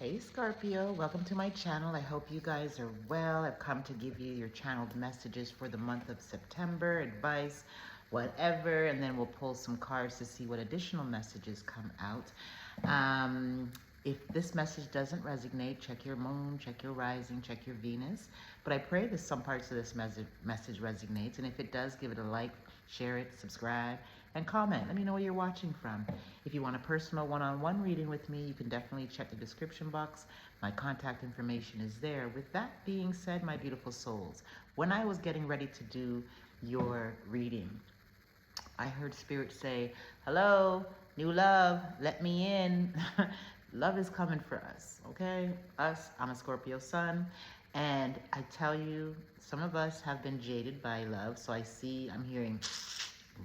Hey Scorpio, welcome to my channel. I hope you guys are well. I've come to give you your channeled messages for the month of September, advice, whatever, and then we'll pull some cards to see what additional messages come out. If this message doesn't resonate, check your moon, check your rising, check your Venus. But I pray that some parts of this message resonates, and if it does, give it a like, share it, subscribe, and comment. Let me know where you're watching from. If you want a personal one-on-one reading with me, you can definitely check the description box. My contact information is there. With that being said, my beautiful souls, when I was getting ready to do your reading, I heard Spirit say, hello, new love, let me in. Love is coming for us, okay? Us, I'm a Scorpio sun, and I tell you, some of us have been jaded by love, so I'm hearing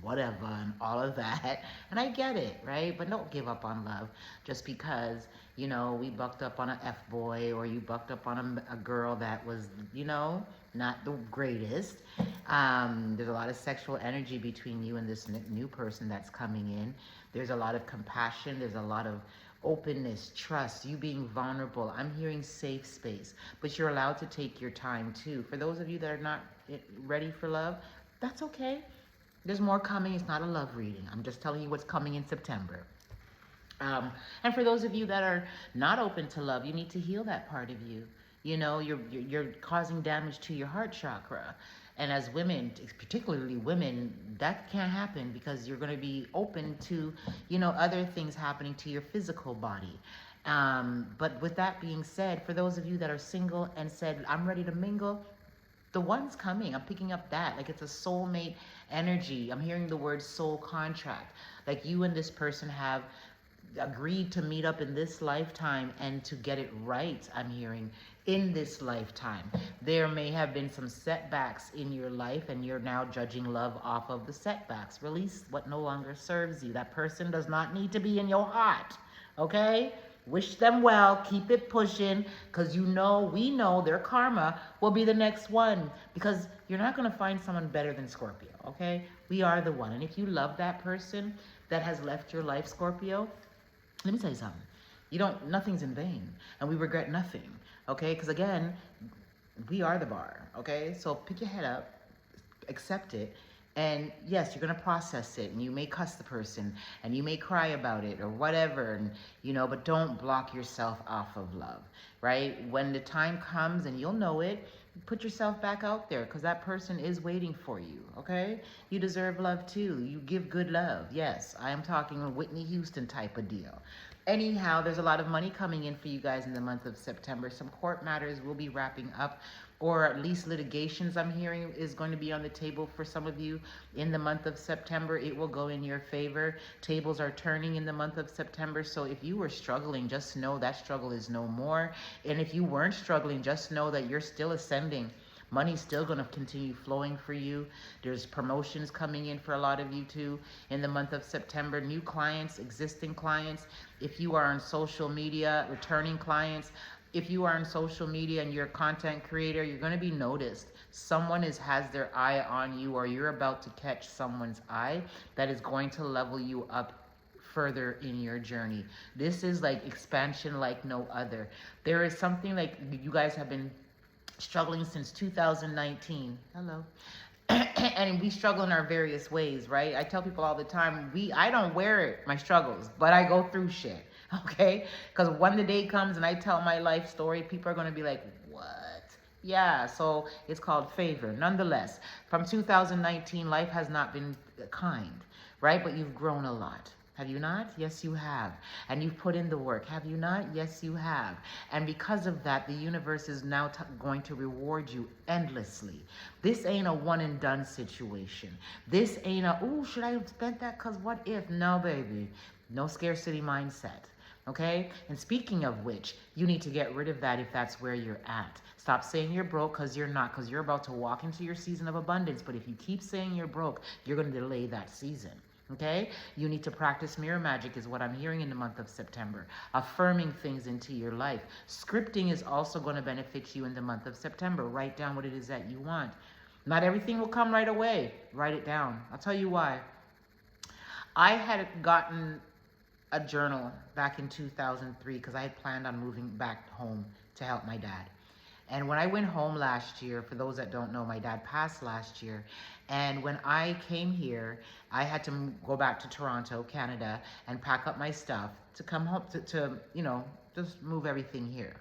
whatever and all of that, and I get it, right? But don't give up on love just because, we bucked up on an F-boy, or you bucked up on a girl that was, not the greatest. There's a lot of sexual energy between you and this new person that's coming in. There's a lot of compassion. There's a lot of openness, trust, you being vulnerable. I'm hearing safe space, but you're allowed to take your time too. For those of you that are not ready for love, that's okay. There's more coming. It's not a love reading. I'm just telling you what's coming in September. And for those of you that are not open to love, you need to heal that part of you. You're causing damage to your heart chakra. And as women, particularly women, that can't happen because you're going to be open to, other things happening to your physical body. But with that being said, for those of you that are single and said, I'm ready to mingle, the one's coming. I'm picking up that. Like it's a soulmate energy. I'm hearing the word soul contract. Like you and this person have agreed to meet up in this lifetime and to get it right. I'm hearing in this lifetime. There may have been some setbacks in your life and you're now judging love off of the setbacks. Release what no longer serves you. That person does not need to be in your heart. Okay? Wish them well, keep it pushing, because we know their karma will be the next one, because you're not going to find someone better than Scorpio, okay? We are the one. And if you love that person that has left your life, Scorpio, let me tell you something. Nothing's in vain, and we regret nothing, okay? Because again, we are the bar, okay? So pick your head up, accept it. And yes, you're going to process it, and you may cuss the person, and you may cry about it or whatever, and but don't block yourself off of love, right? When the time comes, and you'll know it, put yourself back out there, because that person is waiting for you, okay? You deserve love too. You give good love. Yes, I am talking a Whitney Houston type of deal. Anyhow, there's a lot of money coming in for you guys in the month of September. Some court matters will be wrapping up, or at least litigations, I'm hearing, is going to be on the table for some of you in the month of September. It will go in your favor. Tables are turning in the month of September. So if you were struggling, just know that struggle is no more. And if you weren't struggling, just know that you're still ascending. Money's still going to continue flowing for you. There's promotions coming in for a lot of you too in the month of September. New clients, existing clients. If you are on social media, returning clients. If you are on social media and you're a content creator, you're going to be noticed. Someone has their eye on you, or you're about to catch someone's eye that is going to level you up further in your journey. This is like expansion like no other. There is something like you guys have been struggling since 2019. Hello. And we struggle in our various ways, right? I tell people all the time, I don't wear my struggles, but I go through shit, okay? Because when the day comes and I tell my life story, people are going to be like, what? Yeah, so it's called favor. Nonetheless, from 2019, life has not been kind, right? But you've grown a lot. Have you not? Yes, you have. And you've put in the work. Have you not? Yes, you have. And because of that, the universe is now going to reward you endlessly. This ain't a one and done situation. This ain't should I have spent that? Because what if? No, baby. No scarcity mindset. Okay? And speaking of which, you need to get rid of that if that's where you're at. Stop saying you're broke, because you're not, because you're about to walk into your season of abundance. But if you keep saying you're broke, you're going to delay that season. Okay? You need to practice mirror magic is what I'm hearing in the month of September. Affirming things into your life. Scripting is also going to benefit you in the month of September. Write down what it is that you want. Not everything will come right away. Write it down. I'll tell you why. I had gotten a journal back in 2003 because I had planned on moving back home to help my dad. And when I went home last year, for those that don't know, my dad passed last year. And when I came here, I had to go back to Toronto, Canada, and pack up my stuff to come home to just move everything here.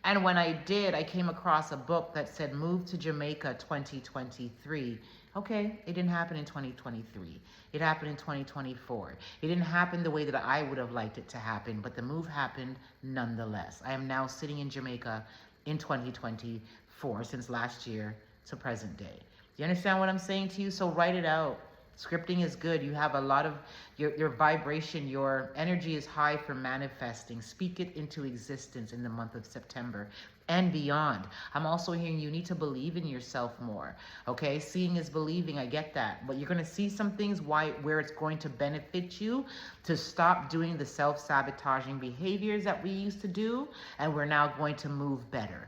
And when I did, I came across a book that said Move to Jamaica 2023. Okay, it didn't happen in 2023. It happened in 2024. It didn't happen the way that I would have liked it to happen, but the move happened nonetheless. I am now sitting in Jamaica in 2024 since last year to present day. Do you understand what I'm saying to you? So write it out. Scripting is good. You have a lot of your vibration, your energy is high for manifesting. Speak it into existence in the month of September and beyond. I'm also hearing you need to believe in yourself more. Okay, seeing is believing. I get that, but you're going to see some things where it's going to benefit you to stop doing the self-sabotaging behaviors that we used to do, and we're now going to move better.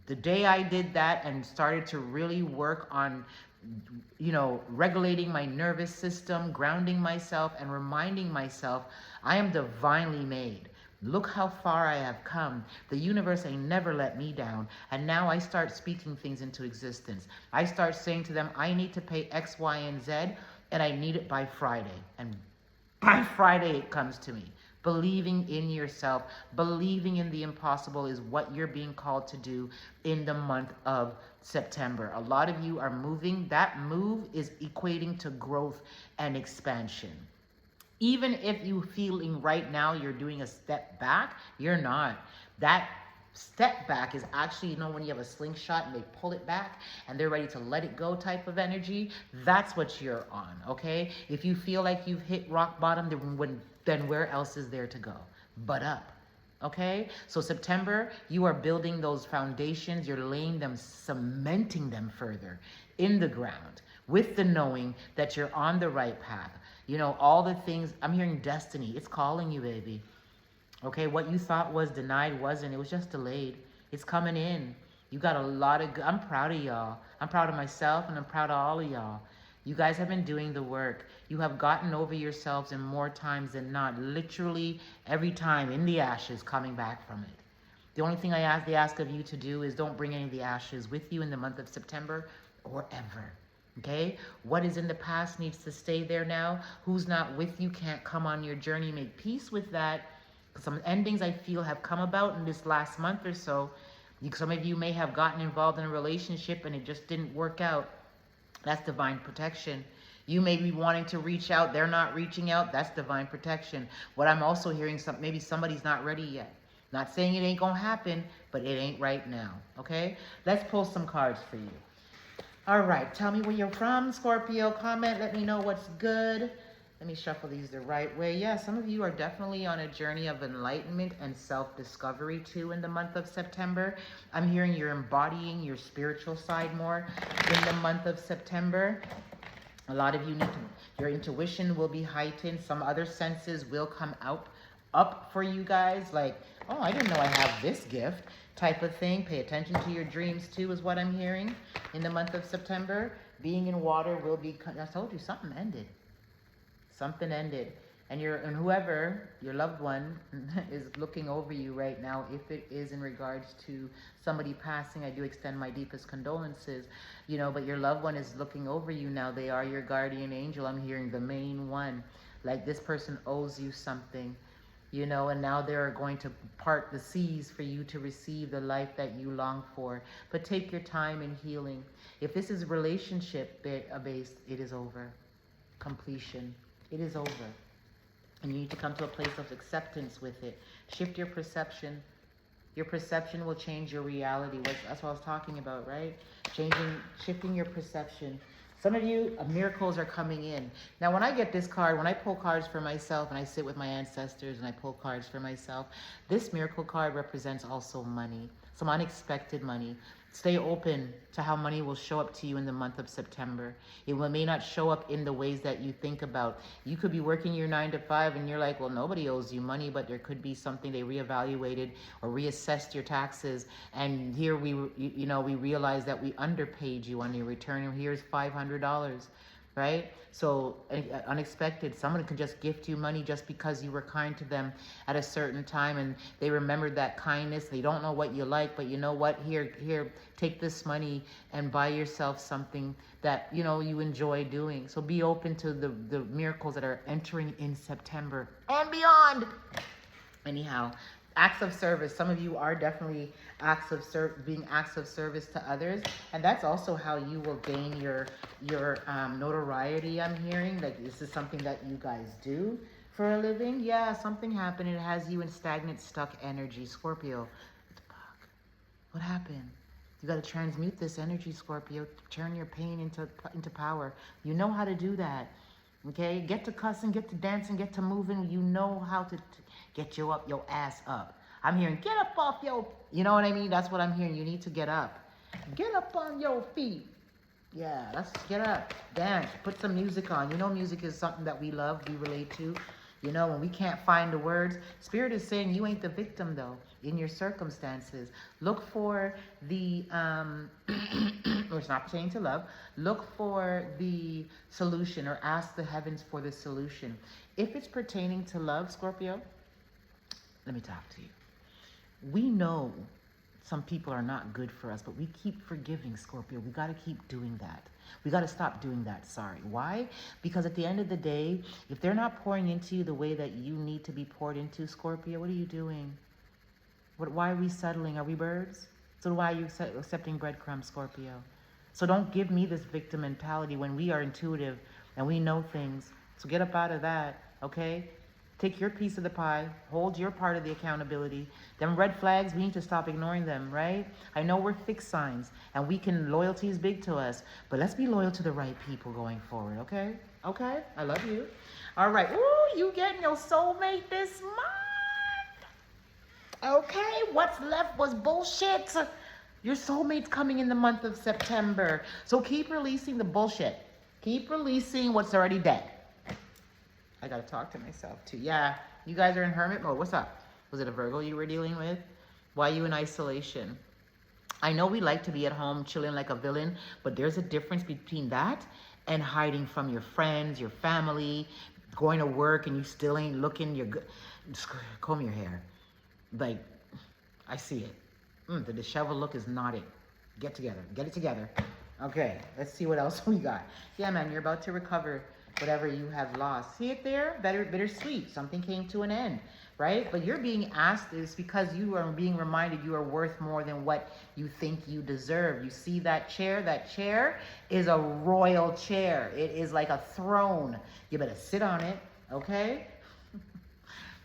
The day I did that and started to really work on regulating my nervous system, grounding myself, and reminding myself I am divinely made. Look how far I have come. The universe ain't never let me down. And now I start speaking things into existence. I start saying to them, I need to pay X, Y, and Z, and I need it by Friday. And by Friday, it comes to me. Believing in yourself, believing in the impossible is what you're being called to do in the month of September. A lot of you are moving. That move is equating to growth and expansion. Even if you feeling right now you're doing a step back, you're not. That step back is actually, when you have a slingshot and they pull it back and they're ready to let it go type of energy, that's what you're on, okay? If you feel like you've hit rock bottom, then where else is there to go but up? Okay, so September, you are building those foundations, you're laying them, cementing them further in the ground with the knowing that you're on the right path. All the things, I'm hearing destiny, it's calling you, baby. Okay, what you thought was denied wasn't, it was just delayed. It's coming in. You got a lot of, I'm proud of y'all. I'm proud of myself and I'm proud of all of y'all. You guys have been doing the work. You have gotten over yourselves in more times than not. Literally every time in the ashes, coming back from it. The only thing they ask of you to do is don't bring any of the ashes with you in the month of September or ever. Okay? What is in the past needs to stay there now. Who's not with you can't come on your journey. Make peace with that. Some endings I feel have come about in this last month or so. Some of you may have gotten involved in a relationship and it just didn't work out. That's divine protection. You may be wanting to reach out. They're not reaching out. That's divine protection. What I'm also hearing, maybe somebody's not ready yet. Not saying it ain't going to happen, but it ain't right now. Okay? Let's pull some cards for you. All right. Tell me where you're from, Scorpio. Comment. Let me know what's good. Let me shuffle these the right way. Yeah, some of you are definitely on a journey of enlightenment and self-discovery too in the month of September. I'm hearing you're embodying your spiritual side more in the month of September. A lot of you your intuition will be heightened. Some other senses will come up for you guys. Like, oh, I didn't know I have this gift type of thing. Pay attention to your dreams too is what I'm hearing in the month of September. Being in water will be, I told you something ended. Something ended. And whoever, your loved one, is looking over you right now, if it is in regards to somebody passing, I do extend my deepest condolences, but your loved one is looking over you now. They are your guardian angel. I'm hearing the main one. Like this person owes you something, and now they're going to part the seas for you to receive the life that you long for. But take your time in healing. If this is relationship based, it is over. Completion. It is over. And you need to come to a place of acceptance with it. Shift your perception. Your perception will change your reality. That's what I was talking about, right? Shifting your perception. Some of you, miracles are coming in. Now, when I get this card, when I pull cards for myself and I sit with my ancestors and I pull cards for myself, this miracle card represents also money, some unexpected money. Stay open to how money will show up to you in the month of September. It may not show up in the ways that you think about. You could be working your 9 to 5 and you're like, well, nobody owes you money, but there could be something they reevaluated or reassessed your taxes. And here we realize that we underpaid you on your return. And here's $500, right? So unexpected, someone can just gift you money just because you were kind to them at a certain time, and they remembered that kindness. They don't know what you like, but you know what? Here, take this money and buy yourself something that you enjoy doing. So be open to the miracles that are entering in September and beyond. Anyhow, acts of service. Some of you are definitely being acts of service to others, and that's also how you will gain your notoriety. I'm hearing like this is something that you guys do for a living. Yeah, something happened. It has you in stagnant, stuck energy, Scorpio. What the fuck? What happened? You got to transmute this energy, Scorpio. Turn your pain into power. You know how to do that. Okay, get to cussing, get to dancing, get to moving. You know how to get your ass up. I'm hearing, get up off your, you know what I mean? That's what I'm hearing. You need to get up. Get up on your feet. Yeah, let's get up, dance, put some music on. Music is something that we love, we relate to. When we can't find the words, Spirit is saying you ain't the victim though in your circumstances. Look for the, or it's not pertaining to love, look for the solution or ask the heavens for the solution. If it's pertaining to love, Scorpio, let me talk to you. We know some people are not good for us, but we keep forgiving, Scorpio. We got to keep doing that. We got to stop doing that. Sorry. Why? Because at the end of the day, if they're not pouring into you the way that you need to be poured into, Scorpio, what are you doing? Why are we settling? Are we birds? So why are you accepting breadcrumbs, Scorpio? So don't give me this victim mentality when we are intuitive and we know things. So get up out of that, okay? Take your piece of the pie. Hold your part of the accountability. Them red flags, we need to stop ignoring them, right? I know we're fixed signs, and loyalty is big to us, but let's be loyal to the right people going forward, okay? Okay? I love you. All right. Ooh, you getting your soulmate this month. Okay, what's left was bullshit. Your soulmate's coming in the month of September. So keep releasing the bullshit. Keep releasing what's already dead. I gotta talk to myself too. Yeah, you guys are in hermit mode. What's up? Was it a Virgo you were dealing with? Why are you in isolation? I know we like to be at home chilling like a villain, but there's a difference between that and hiding from your friends, your family, going to work and you still ain't looking. You're good. Just comb your hair. Like, I see it. The disheveled look is not it. Get together. Get it together. Okay, let's see what else we got. Yeah, man, you're about to recover whatever you have lost. See it there? Bittersweet. Something came to an end, right? But you're being asked is because you are being reminded you are worth more than what you think you deserve. You see that chair? That chair is a royal chair. It is like a throne. You better sit on it, okay?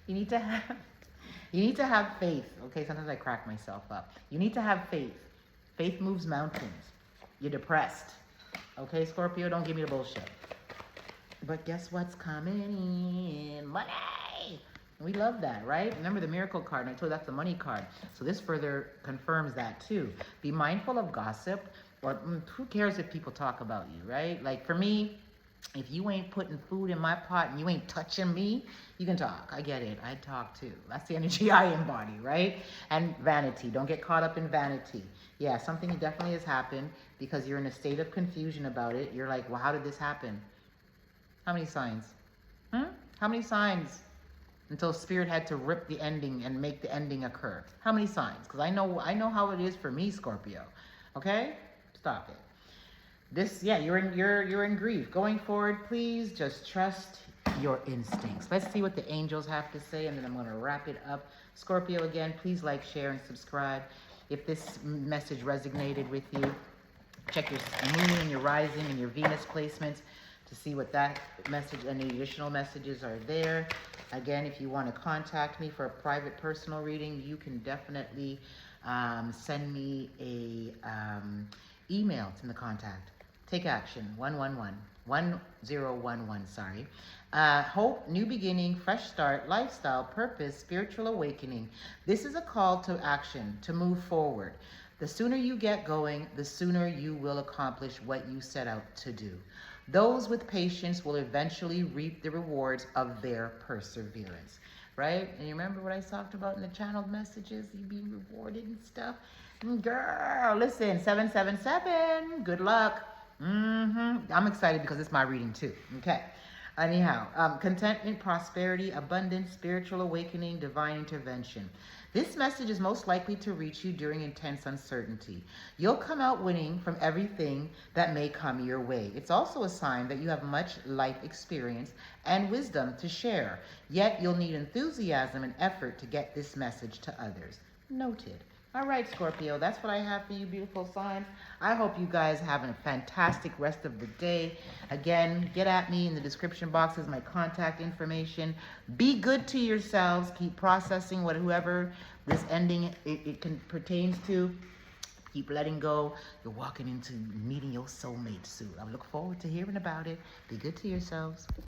You need to have faith, okay? Sometimes I crack myself up. You need to have faith. Faith moves mountains. You're depressed. Okay, Scorpio, don't give me the bullshit. But guess what's coming in? Money! We love that, right? Remember the miracle card, and I told you that's the money card. So this further confirms that too. Be mindful of gossip, or who cares if people talk about you, right? Like for me, if you ain't putting food in my pot and you ain't touching me, you can talk. I get it. I talk too. That's the energy I embody, right? And vanity. Don't get caught up in vanity. Yeah, something definitely has happened because you're in a state of confusion about it. You're like, well, how did this happen? How many signs? How many signs until Spirit had to rip the ending and make the ending occur? How many signs? Because I know how it is for me, Scorpio. Okay? Stop it. This, yeah, you're in grief. Going forward, please just trust your instincts. Let's see what the angels have to say, and then I'm going to wrap it up. Scorpio, again, please like, share, and subscribe. If this message resonated with you, check your moon and your rising and your Venus placements to see what that message and the additional messages are there. Again, if you want to contact me for a private personal reading, you can definitely send me a email. It's in the contact. Take action, 1011, sorry. Hope, new beginning, fresh start, lifestyle, purpose, spiritual awakening. This is a call to action, to move forward. The sooner you get going, the sooner you will accomplish what you set out to do. Those with patience will eventually reap the rewards of their perseverance, right? And you remember what I talked about in the channeled messages? You being rewarded and stuff? Girl, listen, 777, good luck. I'm excited because it's my reading too. Okay. Anyhow, contentment, prosperity, abundance, spiritual awakening, divine intervention. This message is most likely to reach you during intense uncertainty. You'll come out winning from everything that may come your way. It's also a sign that you have much life experience and wisdom to share, yet you'll need enthusiasm and effort to get this message to others. Noted. All right, Scorpio, that's what I have for you, beautiful signs. I hope you guys have a fantastic rest of the day. Again, get at me in the description box is my contact information. Be good to yourselves. Keep processing whoever this ending pertains to. Keep letting go. You're walking into meeting your soulmate soon. I look forward to hearing about it. Be good to yourselves.